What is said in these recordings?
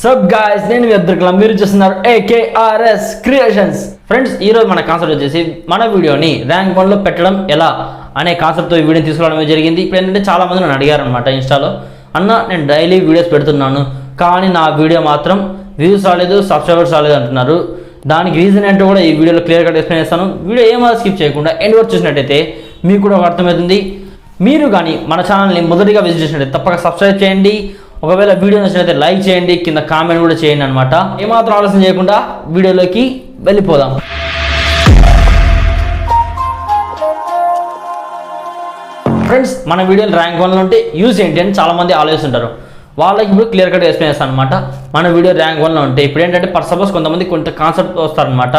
Sub guys నేను మీ అబ్దుల్ మీరు చూస్తున్నారు AKRS క్రియేషన్స్. ఫ్రెండ్స్ ఈరోజు మన కాన్సెప్ట్ వచ్చేసి మన వీడియోని ర్యాంక్ 1లో పెట్టడం ఎలా అనే కాన్సెప్ట్తో ఈ వీడియోని తీసుకోవడం జరిగింది. ఇప్పుడు ఏంటంటే చాలా మంది నన్ను అడిగారు అనమాట ఇన్స్టాలో, అన్న నేను డైలీ వీడియోస్ పెడుతున్నాను కానీ నా వీడియో మాత్రం వ్యూస్ రాలేదు, సబ్స్క్రైబర్స్ రాలేదు అంటున్నారు. దానికి రీజన్ ఏంటో కూడా ఈ వీడియోలో క్లియర్ కట్ ఎక్స్ప్లెయిన్ చేస్తాను. వీడియో ఏమైనా స్కిప్ చేయకుండా ఎండ్ వరకు చూసినట్టయితే మీకు కూడా ఒక అర్థమవుతుంది. మీరు కానీ మన ఛానల్ని మొదటిగా విజిట్ చేసినట్టయితే తప్పక సబ్స్క్రైబ్ చేయండి. ఒకవేళ వీడియో నచ్చినట్లయితే లైక్ చేయండి, కింద కామెంట్ కూడా చేయండి అనమాట. ఏమాత్రం ఆలోచన చేయకుండా వీడియోలోకి వెళ్ళిపోదాం. ఫ్రెండ్స్ మన వీడియోలు ర్యాంక్ 1లో ఉంటే యూజ్ ఏంటి అని చాలామంది ఆలోచిస్తుంటారు. వాళ్ళకి ఇప్పుడు క్లియర్ కట్ ఎక్స్ప్లెయిన్ చేస్తాను అనమాట. మన వీడియో ర్యాంక్ 1లో ఉంటే ఇప్పుడు ఏంటంటే సపోజ్ కొంతమంది కొంత కాన్సెప్ట్ వస్తారనమాట,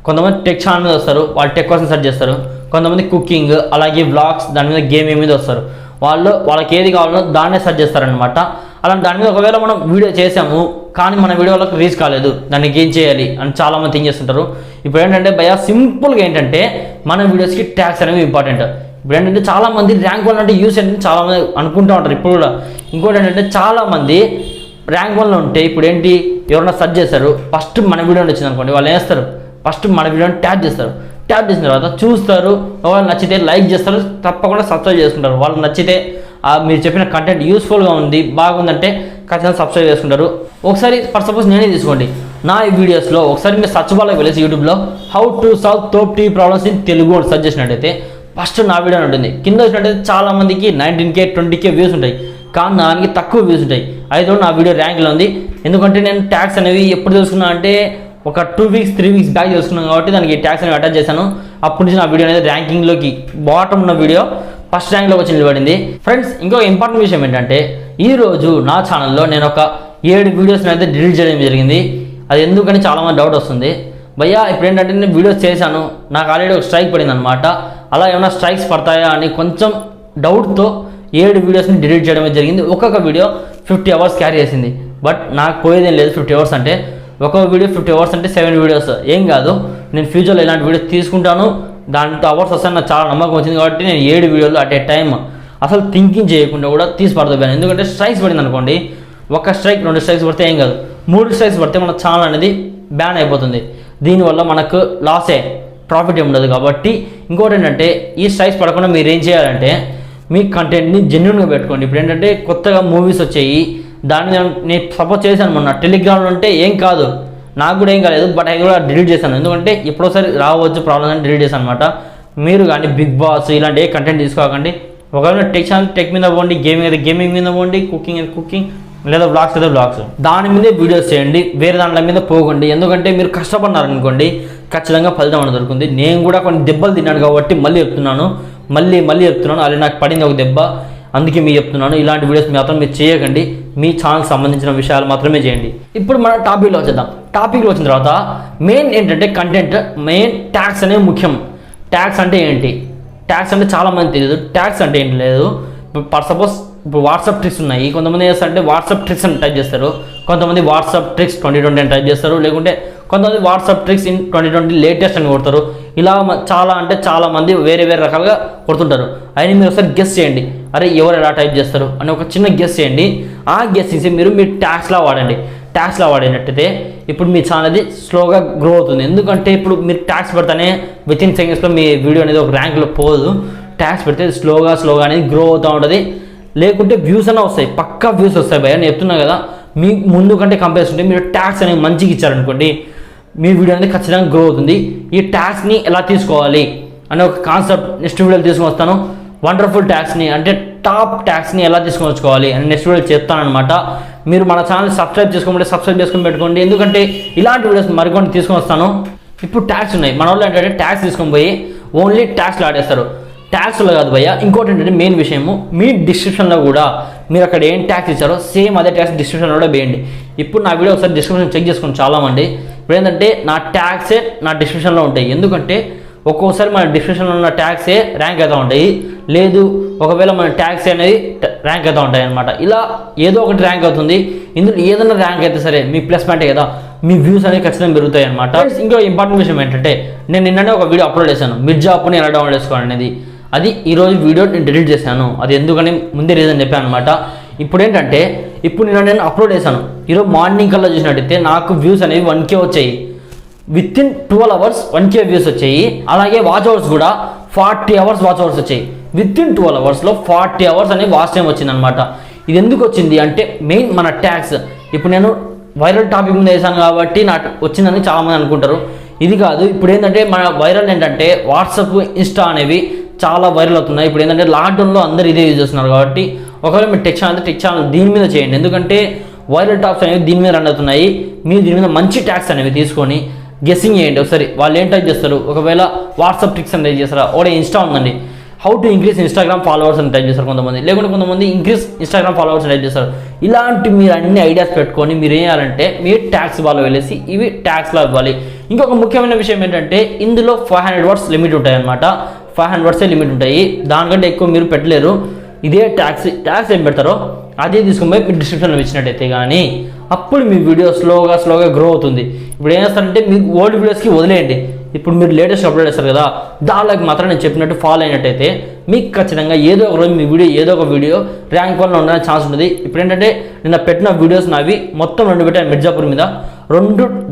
కొంతమంది టెక్ ఛానల్ మీద వస్తారు, వాళ్ళు టెక్ కోసం సెర్చ్ చేస్తారు. కొంతమంది కుకింగ్, అలాగే వ్లాగ్స్, దాని మీద గేమింగ్ మీద వస్తారు. వాళ్ళకి ఏది కావాలో దాన్నే సెర్చ్ చేస్తారనమాట. అలాంటి దాని మీద ఒకవేళ మనం వీడియో చేసాము కానీ మన వీడియోలకు రీచ్ కాలేదు, దానికి ఏం చేయాలి అని చాలామంది థింక్ చేస్తుంటారు. ఇప్పుడు ఏంటంటే భయ్యా సింపుల్గా ఏంటంటే మన వీడియోస్కి ట్యాగ్స్ అనేవి ఇంపార్టెంట్. ఇప్పుడు ఏంటంటే చాలామంది ర్యాంక్ 1 అంటే యూస్ ఏంటంటే చాలామంది అనుకుంటూ ఉంటారు ఇప్పుడు కూడా. ఇంకోటి ఏంటంటే చాలామంది ర్యాంక్ 1లో ఉంటే ఇప్పుడు ఏంటి, ఎవరైనా సెర్చ్ చేస్తారు, ఫస్ట్ మన వీడియో వచ్చింది అనుకోండి, వాళ్ళు వేస్తారు ఫస్ట్ మన వీడియోని ట్యాగ్ చేస్తారు. ట్యాగ్ చేసిన తర్వాత చూస్తారు, వాళ్ళు నచ్చితే లైక్ చేస్తారు, తప్పకుండా సబ్స్క్రైబ్ చేసుకుంటారు. వాళ్ళు నచ్చితే మీరు చెప్పిన కంటెంట్ యూస్ఫుల్గా ఉంది, బాగుందంటే ఖచ్చితంగా సబ్స్క్రైబ్ చేసుకుంటారు. ఒకసారి ఫర్ సపోజ్ నేనే తీసుకోండి, నా ఈ వీడియోస్లో ఒకసారి మీరు సర్చ్ బార్లోకి వెళ్ళేసి యూట్యూబ్లో how to solve top 3 problems in Telugu అని సెర్చ్ చేసినట్టయితే ఫస్ట్ నా వీడియో ఉంటుంది. కింద వచ్చినట్టయితే చాలామందికి 19K 20K వ్యూస్ ఉంటాయి, కానీ దానికి తక్కువ వ్యూస్ ఉంటాయి. అయితే నా వీడియో ర్యాంక్లో ఉంది. ఎందుకంటే నేను ట్యాగ్స్ అనేవి ఎప్పుడు తెలుసుకున్నా అంటే ఒక 2 వీక్స్ 3 వీక్స్ బ్యాక్ చేసుకున్నాను కాబట్టి దానికి ట్యాగ్స్ అనేవి అటాచ్ చేశాను. అప్పటి నుంచి నా వీడియో అనేది ర్యాంకింగ్లోకి బాటమ్ ఉన్న వీడియో ఫస్ట్ ర్యాంక్లోకి వచ్చి నిలబడింది. ఫ్రెండ్స్ ఇంకొక ఇంపార్టెంట్ విషయం ఏంటంటే ఈరోజు నా ఛానల్లో నేను ఒక 7 వీడియోస్ని అయితే డిలీట్ చేయడం జరిగింది. అది ఎందుకని చాలామంది డౌట్ వస్తుంది. భయ్యా ఇప్పుడు ఏంటంటే నేను వీడియోస్ చేశాను, నాకు ఆల్రెడీ ఒక స్ట్రైక్ పడింది అనమాట. అలా ఏమైనా స్ట్రైక్స్ పడతాయా అని కొంచెం డౌట్తో 7 వీడియోస్ని డిలీట్ చేయడం జరిగింది. ఒక్కొక్క వీడియో 50 అవర్స్ క్యారీ చేసింది. బట్ నాకు పోయేదేం లేదు 50 అవర్స్ అంటే. ఒక్కొక్క వీడియో 50 అవర్స్ అంటే 7 వీడియోస్ ఏం కాదు. నేను ఫ్యూచర్లో ఇలాంటి వీడియోస్ తీసుకుంటాను, దాంతో అవర్స్ వస్తాయని నాకు చాలా నమ్మకం వచ్చింది కాబట్టి నేను 7 వీడియోలు అట్ ఏ టైం అసలు థింకింగ్ చేయకుండా కూడా తీసి పడతాను. ఎందుకంటే స్ట్రైక్స్ పడింది అనుకోండి, ఒక స్ట్రైక్ 2 స్ట్రైక్స్ పడితే ఏం కాదు, 3 స్ట్రైక్స్ పడితే మన ఛానల్ అనేది బ్యాన్ అయిపోతుంది. దీనివల్ల మనకు లాసే, ప్రాఫిట్ ఏమి ఉండదు. కాబట్టి ఇంకోటి ఏంటంటే ఈ స్ట్రైక్స్ పడకుండా మీరు ఏం చేయాలంటే మీ కంటెంట్ని జెన్యూన్గా పెట్టుకోండి. ఇప్పుడు ఏంటంటే కొత్తగా మూవీస్ వచ్చాయి, దాన్ని నేను సపోజ్ చేశాను మొన్న టెలిగ్రామ్లో ఉంటే ఏం కాదు, నాకు కూడా ఏం కాలేదు. బట్ అది కూడా డిలీట్ చేశాను, ఎందుకంటే ఎప్పుడోసారి రావచ్చు ప్రాబ్లమ్ అని డిలీట్ చేశాను అనమాట. మీరు కానీ బిగ్ బాస్ ఇలాంటి ఏ కంటెంట్ తీసుకోకండి. ఒకవేళ టెక్ ఛానల్ టెక్ మీద పోండి, గేమింగ్ అయితే గేమింగ్ మీద పోండి, కుకింగ్ అయితే కుకింగ్, లేదా బ్లాగ్స్ అయితే బ్లాగ్స్, దాని మీదే వీడియోస్ చేయండి, వేరే దాంట్ల మీద పోకండి. ఎందుకంటే మీరు కష్టపడినారనుకోండి ఖచ్చితంగా ఫలితం అనేది దొరుకుతుంది. నేను కూడా కొన్ని దెబ్బలు తిన్నాను కాబట్టి మళ్ళీ చెప్తున్నాను, మళ్ళీ చెప్తున్నాను. అది నాకు పడింది ఒక దెబ్బ, అందుకే మీకు చెప్తున్నాను. ఇలాంటి వీడియోస్ మాత్రం మీరు చేయకండి, మీ ఛానల్కి సంబంధించిన విషయాలు మాత్రమే చేయండి. ఇప్పుడు మనం టాపిక్లో వచ్చేద్దాం. టాపిక్లో వచ్చిన తర్వాత మెయిన్ ఏంటంటే కంటెంట్, మెయిన్ ట్యాగ్స్ అనేవి ముఖ్యం. ట్యాగ్స్ అంటే ఏంటి, ట్యాగ్స్ అంటే చాలామంది తెలియదు. ట్యాగ్స్ అంటే ఏంటి లేదు, ఫర్ సపోజ్ ఇప్పుడు వాట్సాప్ ట్రిక్స్ ఉన్నాయి. కొంతమంది చేస్తారంటే వాట్సాప్ ట్రిక్స్ అని టైప్ చేస్తారు, కొంతమంది వాట్సాప్ ట్రిక్స్ 2020 అని టైప్ చేస్తారు, లేకుంటే కొంతమంది వాట్సాప్ ట్రిక్స్ ఇన్ 2020 లేటెస్ట్ అని కొడతారు. ఇలా చాలా మంది వేరే రకాలుగా కొడుతుంటారు. అయినా మీరు ఒకసారి గెస్ చేయండి, అరే ఎవరు ఎలా టైప్ చేస్తారు అని ఒక చిన్న గెస్ చేయండి. ఆ గెస్ చేసి మీరు మీ ట్యాగ్స్లా వాడండి. ట్యాగ్స్లా వాడినట్టయితే ఇప్పుడు మీ ఛానల్ అది స్లోగా గ్రో అవుతుంది. ఎందుకంటే ఇప్పుడు మీరు ట్యాగ్స్ పెడితేనే వితిన్ సెకండ్స్లో మీ వీడియో అనేది ఒక ర్యాంక్లో పోదు. ట్యాగ్స్ పెడితే స్లోగా అనేది గ్రో అవుతూ ఉంటుంది. లేకుంటే వ్యూస్ అన్నా వస్తాయి, పక్కా వ్యూస్ వస్తాయి భయ్య, నేను చెప్తున్నా కదా. మీ ముందు కంటే కంపేర్ ఉంటే మీరు ట్యాగ్స్ అనేవి మంచిగా ఇచ్చారనుకోండి, మీ వీడియో అనేది ఖచ్చితంగా గ్రో అవుతుంది. ఈ ట్యాగ్స్ని ఎలా తీసుకోవాలి అనే ఒక కాన్సెప్ట్ నెక్స్ట్ వీడియోలో తీసుకొని వస్తాను. వండర్ఫుల్ ట్యాగ్స్ని అంటే టాప్ ట్యాగ్స్ని ఎలా తీసుకొని వచ్చుకోవాలి అని నెక్స్ట్ వీడియో చెప్తానమాట. మీరు మన ఛానల్ సబ్స్క్రైబ్ చేసుకొని పెట్టుకోండి, ఎందుకంటే ఇలాంటి వీడియోస్ మరికొన్ని తీసుకొని వస్తాను. ఇప్పుడు ట్యాగ్స్ ఉన్నాయి, మన వాళ్ళు ఏంటంటే ట్యాగ్స్ తీసుకొని పోయి ఓన్లీ ట్యాగ్స్లో ఆడేస్తారు. ట్యాగ్స్లో కాదు భయ్య. ఇంకోటి ఏంటంటే మెయిన్ విషయము, మీ డిస్క్రిప్షన్లో కూడా మీరు అక్కడ ఏం ట్యాగ్స్ ఇచ్చారో సేమ్ అదే ట్యాగ్స్ డిస్క్రిప్షన్లో కూడా వేయండి. ఇప్పుడు నా వీడియో ఒకసారి డిస్క్రిప్షన్ చెక్ చేసుకోండి చాలామంది. ఇప్పుడు ఏంటంటే నా ట్యాగ్సే నా డిస్క్రిప్షన్లో ఉంటాయి. ఎందుకంటే ఒక్కోసారి మన డిస్క్రిప్షన్లో ఉన్న ట్యాగ్సే ర్యాంక్ అవుతూ ఉంటాయి, లేదు ఒకవేళ మన ట్యాగ్స్ అనేది ర్యాంక్ అవుతూ ఉంటాయి అనమాట. ఇలా ఏదో ఒకటి ర్యాంక్ అవుతుంది. ఇందులో ఏదైనా ర్యాంక్ అయితే సరే మీ ప్లస్ పాయింటే కదా, మీ వ్యూస్ అనేవి ఖచ్చితంగా పెరుగుతాయి అనమాట. ఇంకో ఇంపార్టెంట్ విషయం ఏంటంటే నేను నిన్ననే ఒక వీడియో అప్లోడ్ చేశాను, మిర్జా అప్ని ఎలా డౌన్లోడ్ చేసుకోవాలి అనేది. అది ఈరోజు వీడియో నేను డిలీట్ చేశాను. అది ఎందుకని ముందే రీజన్ చెప్పాను అనమాట. ఇప్పుడు ఏంటంటే ఇప్పుడు నేను అప్లోడ్ చేశాను, ఈరోజు మార్నింగ్ కల్లా చూసినట్టయితే నాకు వ్యూస్ అనేవి 1K వచ్చాయి. With in 12 hours 1K views వచ్చాయి. అలాగే వాచ్ అవర్స్ కూడా 40 hours వాచ్ అవర్స్ వచ్చాయి. విత్ ఇన్ 12 hours 40 hours అనే వాచ్ టైం వచ్చిందనమాట. ఇది ఎందుకు వచ్చింది అంటే మెయిన్ మన ట్యాగ్స్. ఇప్పుడు నేను వైరల్ టాపిక్ మీద వేసాను కాబట్టి నాకు వచ్చిందని చాలామంది అనుకుంటారు. ఇది కాదు. ఇప్పుడు ఏంటంటే మన వైరల్ ఏంటంటే వాట్సాప్, ఇన్స్టా అనేవి చాలా వైరల్ అవుతున్నాయి. ఇప్పుడు ఏంటంటే లాక్డౌన్లో అందరు ఇదే యూజ్ చేస్తున్నారు కాబట్టి ఒకవేళ మీరు టెక్ ఛానల్ దీని మీద చేయండి. ఎందుకంటే వైరల్ టాప్స్ అనేవి దీని మీద రన్ అవుతున్నాయి. మీరు దీని మీద మంచి ట్యాగ్స్ అనేవి తీసుకొని గెస్సింగ్ చేయండి ఒకసారి. వాళ్ళు ఏం టైప్ చేస్తారు, ఒకవేళ వాట్సాప్ ట్రిక్స్ అని టైప్ చేస్తారా, ఒకటే ఇన్స్టా ఉందండి, how to increase Instagram followers అని టైప్ చేస్తారు కొంతమంది, లేకుంటే కొంతమంది ఇంక్రీజ్ ఇన్స్టాగ్రామ్ ఫాలోవర్స్ అని టైప్ చేస్తారు. ఇలాంటి మీరు అన్ని ఐడియాస్ పెట్టుకొని మీరు ఏం చేయాలంటే మీరు ట్యాగ్స్ వాళ్ళు వెళ్ళేసి ఇవి ట్యాగ్స్లో ఇవ్వాలి. ఇంకొక ముఖ్యమైన విషయం ఏంటంటే ఇందులో 500 words లిమిట్ ఉంటాయి అనమాట. 500 words లిమిట్ ఉంటాయి, దానికంటే ఎక్కువ మీరు పెట్టలేరు. ఇదే ట్యాగ్స్ ఏం పెడతారో అదే తీసుకుని పోయి మీరు డిస్క్రిప్షన్లో ఇచ్చినట్టయితే కానీ అప్పుడు మీ వీడియో స్లోగా గ్రో అవుతుంది. ఇప్పుడు ఏం చేస్తారంటే మీకు ఓల్డ్ వీడియోస్కి వదిలేయండి. ఇప్పుడు మీరు లేటెస్ట్ అప్లోడ్ చేస్తారు కదా, దానికి మాత్రం నేను చెప్పినట్టు ఫాలో అయినట్టయితే మీకు ఖచ్చితంగా ఏదో ఒక రోజు మీ వీడియో ఏదో ఒక వీడియో ర్యాంక్ 1లో ఉండడానికి ఛాన్స్ ఉంటుంది. ఇప్పుడు ఏంటంటే నిన్న పెట్టిన వీడియోస్ నావి మొత్తం 2 పెట్టాను మిర్జాపూర్ మీద,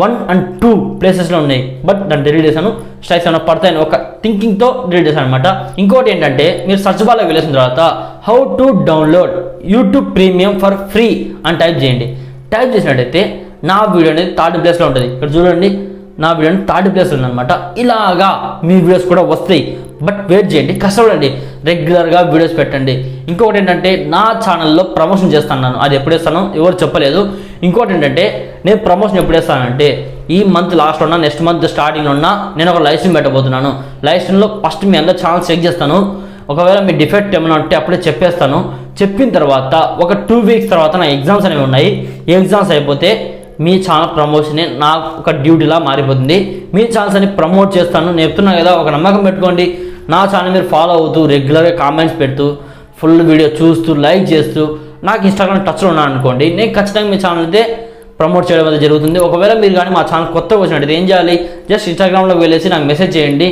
1 and 2 ప్లేసెస్లో ఉన్నాయి. బట్ దాన్ని డిలీట్ చేశాను. స్ట్రైక్స్ ఏమైనా పడతాయని ఒక థింకింగ్తో డిలీట్ చేశాను అనమాట. ఇంకోటి ఏంటంటే మీరు సర్చ్ బార్లో వెళ్ళేసిన తర్వాత how to download YouTube premium for free అని టైప్ చేయండి. టైప్ చేసినట్టయితే నా వీడియో అనేది 3rd ప్లేస్లో ఉంటుంది. ఇక్కడ చూడండి, నా వీడియోని 3rd ప్లేస్లో ఉందన్నమాట. ఇలాగా మీ వీడియోస్ కూడా వస్తాయి. బట్ వెయిట్ చేయండి, కష్టపడండి, రెగ్యులర్గా వీడియోస్ పెట్టండి. ఇంకొకటి ఏంటంటే నా ఛానల్లో ప్రమోషన్ చేస్తాను. అది ఎప్పుడు వేస్తానో ఎవరు చెప్పలేదు. ఇంకోటి ఏంటంటే నేను ప్రమోషన్ ఎప్పుడు వేస్తానంటే ఈ మంత్ లాస్ట్లో ఉన్నా, నెక్స్ట్ మంత్ స్టార్టింగ్లో ఉన్నా నేను ఒక లైవ్ స్ట్రీమ్ పెట్టబోతున్నాను. లైవ్ స్ట్రీమ్లో ఫస్ట్ మీ అందరూ ఛానల్ చెక్ చేస్తాను. ఒకవేళ మీ డిఫెక్ట్ ఏమైనా ఉంటే అప్పుడే చెప్పేస్తాను. చెప్పిన తర్వాత ఒక 2 weeks తర్వాత నా ఎగ్జామ్స్ అనేవి ఉన్నాయి. ఈ ఎగ్జామ్స్ అయిపోతే మీ ఛానల్ ప్రమోషనే నాకు ఒక డ్యూటీలా మారిపోతుంది. మీ ఛానల్స్ అని ప్రమోట్ చేస్తాను. నేను చెప్తున్నా కదా, ఒక నమ్మకం పెట్టుకోండి. నా ఛానల్ మీరు ఫాలో అవుతూ రెగ్యులర్గా కామెంట్స్ పెడుతూ ఫుల్ వీడియో చూస్తూ లైక్ చేస్తూ నాకు ఇన్స్టాగ్రామ్ టచ్లో ఉన్నాను అనుకోండి, నేను ఖచ్చితంగా మీ ఛానల్ అయితే ప్రమోట్ చేయడం అనేది జరుగుతుంది. ఒకవేళ మీరు కానీ మా ఛానల్ కొత్తగా వచ్చినట్టు ఏం చేయాలి, జస్ట్ ఇన్స్టాగ్రామ్లో వెళ్ళేసి నాకు మెసేజ్ చేయండి,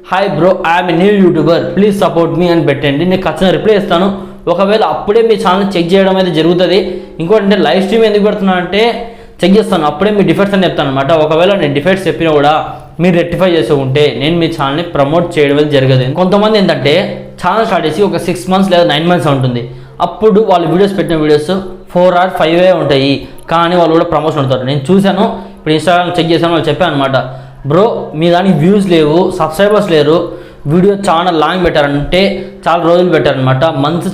hi bro I'm a new YouTuber please support me అని పెట్టండి. నేను ఖచ్చితంగా రిప్లై ఇస్తాను. ఒకవేళ అప్పుడే మీ ఛానల్ చెక్ చేయడం అయితే జరుగుతుంది. ఇంకోటి అంటే లైవ్ స్ట్రీమ్ ఎందుకు పెడుతున్నాను అంటే చెక్ చేస్తాను, అప్పుడే మీ డిఫెక్ట్స్ అని చెప్తాను అనమాట. ఒకవేళ నేను డిఫెక్ట్స్ చెప్పినా కూడా మీరు రెక్టిఫై చేసి ఉంటే నేను మీ ఛానల్ని ప్రమోట్ చేయడం అయితే జరగదు. కొంతమంది ఏంటంటే ఛానల్ స్టార్ట్ చేసి ఒక 6 months లేదా 9 months ఉంటుంది. అప్పుడు వాళ్ళు వీడియోస్ పెట్టిన వీడియోస్ 4 or 5 ఉంటాయి, కానీ వాళ్ళు కూడా ప్రమోషన్ అవుతారు. నేను చూశాను, ఇప్పుడు ఇన్స్టాగ్రామ్ చెక్ చేశాను, వాళ్ళు చెప్పాను అనమాట, బ్రో మీ దానికి వ్యూస్ లేవు, సబ్స్క్రైబర్స్ లేరు, వీడియో చాలా లాంగ్ పెట్టారంటే చాలా రోజులు పెట్టారనమాట,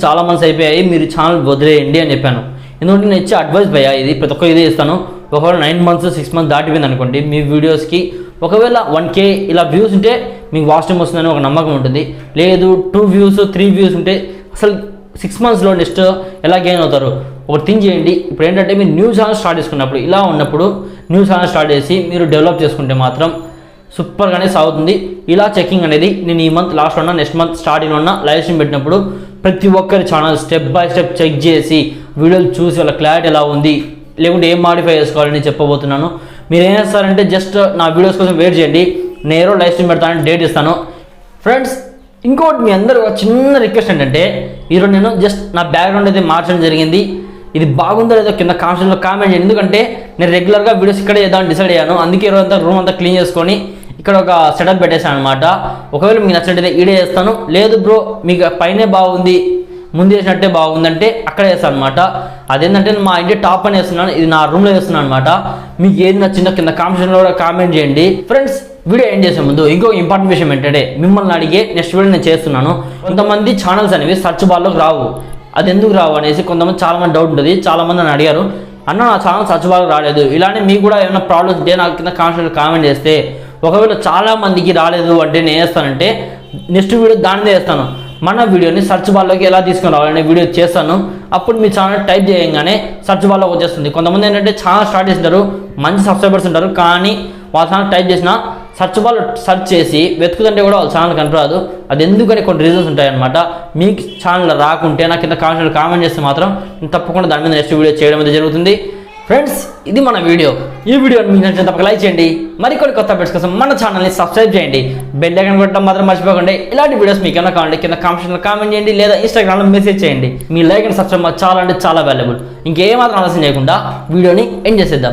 చాలా మంత్స్ అయిపోయాయి, మీరు ఛానల్ వదిలేయండి అని చెప్పాను. ఎందుకంటే నేను ఇచ్చే అడ్వైస్ భయ్యా ఇది, ప్రతి ఒక్క ఇదే ఇస్తాను. ఒకవేళ 9 months 6 months దాటిపోయింది అనుకోండి, మీ వీడియోస్కి ఒకవేళ 1K ఇలా వ్యూస్ ఉంటే మీకు వాచ్ టైం వస్తుందని ఒక నమ్మకం ఉంటుంది. లేదు 2 views 3 views ఉంటే అసలు 6 monthsలో నెక్స్ట్ ఎలా గెయిన్ అవుతారు. ఒకటి థింక్ చేయండి. ఇప్పుడు ఏంటంటే మీరు న్యూ ఛానల్ స్టార్ట్ చేసుకున్నప్పుడు ఇలా ఉన్నప్పుడు న్యూ ఛానల్ స్టార్ట్ చేసి మీరు డెవలప్ చేసుకుంటే మాత్రం సూపర్గానే సాగుతుంది. ఇలా చెకింగ్ అనేది నేను ఈ మంత్ లాస్ట్లో ఉన్నా, నెక్స్ట్ మంత్ స్టార్టింగ్లో ఉన్న లైవ్ స్ట్రీమ్ పెట్టినప్పుడు ప్రతి ఒక్కరి channel step by step check చేసి వీడియోలు చూసి వాళ్ళ క్లారిటీ ఎలా ఉంది, లేకుంటే ఏం మాడిఫై చేసుకోవాలని చెప్పబోతున్నాను. మీరు ఏం చేస్తారంటే జస్ట్ నా వీడియోస్ కోసం వెయిట్ చేయండి. నేను లైవ్ స్ట్రీమ్ పెడతానని డేట్ ఇస్తాను. ఫ్రెండ్స్ ఇంకోటి మీ అందరూ చిన్న రిక్వెస్ట్ ఏంటంటే ఈరోజు నేను జస్ట్ నా బ్యాక్గ్రౌండ్ అయితే మార్చడం జరిగింది. ఇది బాగుందో లేదో కింద కామెంట్లో కామెంట్ చేయండి. ఎందుకంటే నేను రెగ్యులర్గా వీడియోస్ ఇక్కడే చేద్దామని డిసైడ్ అయ్యాను. అందుకే ఈరోజు అంతా రూమ్ అంతా క్లీన్ చేసుకొని ఇక్కడ ఒక సెటప్ పెట్టేశాను అనమాట. ఒకవేళ మీకు నచ్చినట్టయితే ఈడే చేస్తాను, లేదు బ్రో మీకు పైనే బాగుంది ముందు చేసినట్టే బాగుందంటే అక్కడ చేస్తాను అనమాట. అదేంటంటే మా ఇంటి టాప్ అని వేస్తున్నాను, ఇది నా రూమ్లో వేస్తున్నాను అనమాట. మీకు ఏది నచ్చిందో కింద కామెంట్లో కూడా కామెంట్ చేయండి. ఫ్రెండ్స్ వీడియో ఎండ్ చేసే ముందు ఇంకొక ఇంపార్టెంట్ విషయం ఏంటంటే మిమ్మల్ని అడిగే నెక్స్ట్ వీడియో నేను చేస్తున్నాను. కొంతమంది ఛానల్స్ అనేవి సర్చ్ బార్లోకి రావు, అది ఎందుకు రావు అనేసి కొంతమంది చాలామంది డౌట్ ఉంటుంది. చాలామంది నన్ను అడిగారు, అన్న నా ఛానల్ సర్చ్ బార్లోకి రాలేదు, ఇలానే మీకు కూడా ఏమైనా ప్రాబ్లమ్స్ ఉంటే నాకు కింద కామెంట్ చేస్తే, ఒకవేళ చాలామందికి రాలేదు అంటే నేను వేస్తానంటే నెక్స్ట్ వీడియో దానిదే వేస్తాను. మన వీడియోని సర్చ్ బార్లోకి ఎలా తీసుకొని రావాలనే వీడియో చేస్తాను. అప్పుడు మీ ఛానల్ టైప్ చేయగానే సర్చ్ బార్లో వచ్చేస్తుంది. కొంతమంది ఏంటంటే ఛానల్ స్టార్ట్ చేసింటారు, మంచి సబ్స్క్రైబర్స్ ఉంటారు, కానీ వాళ్ళ ఛానల్ టైప్ చేసిన సర్చ్ బార్లో సెర్చ్ చేసి వెతుకుతుంటే కూడా వాళ్ళ ఛానల్ కనపడదు. అది ఎందుకని కొన్ని రీజన్స్ ఉంటాయన్నమాట. మీకు ఛానల్ రాకుంటే నాకు కింద కామెంట్ చేస్తే మాత్రం నేను తప్పకుండా దాని మీద నెక్స్ట్ వీడియో చేయడం అయితే జరుగుతుంది. ఫ్రెండ్స్ ఇది మన వీడియో. ఈ వీడియోని మీకు నచ్చితే తప్పక లైక్ చేయండి. మరికొన్ని కొత్త అప్డేట్స్ కోసం మన ఛానల్ని సబ్స్క్రైబ్ చేయండి. బెల్ ఐకాన్ కొట్టడం మాత్రం మర్చిపోకండి. ఇలాంటి వీడియోస్ మీకు ఏమైనా కావాలంటే కింద కామెంట్స్లో కామెంట్ చేయండి, లేదా ఇన్స్టాగ్రామ్లో మెసేజ్ చేయండి. మీ లైక్ అండ్ సబ్స్క్రైబ్ మాకు చాలా అంటే చాలా వాల్యుబుల్. ఇంకేమాత్రం ఆలస్యం చేయకుండా వీడియోని ఎండ్ చేసేద్దాం.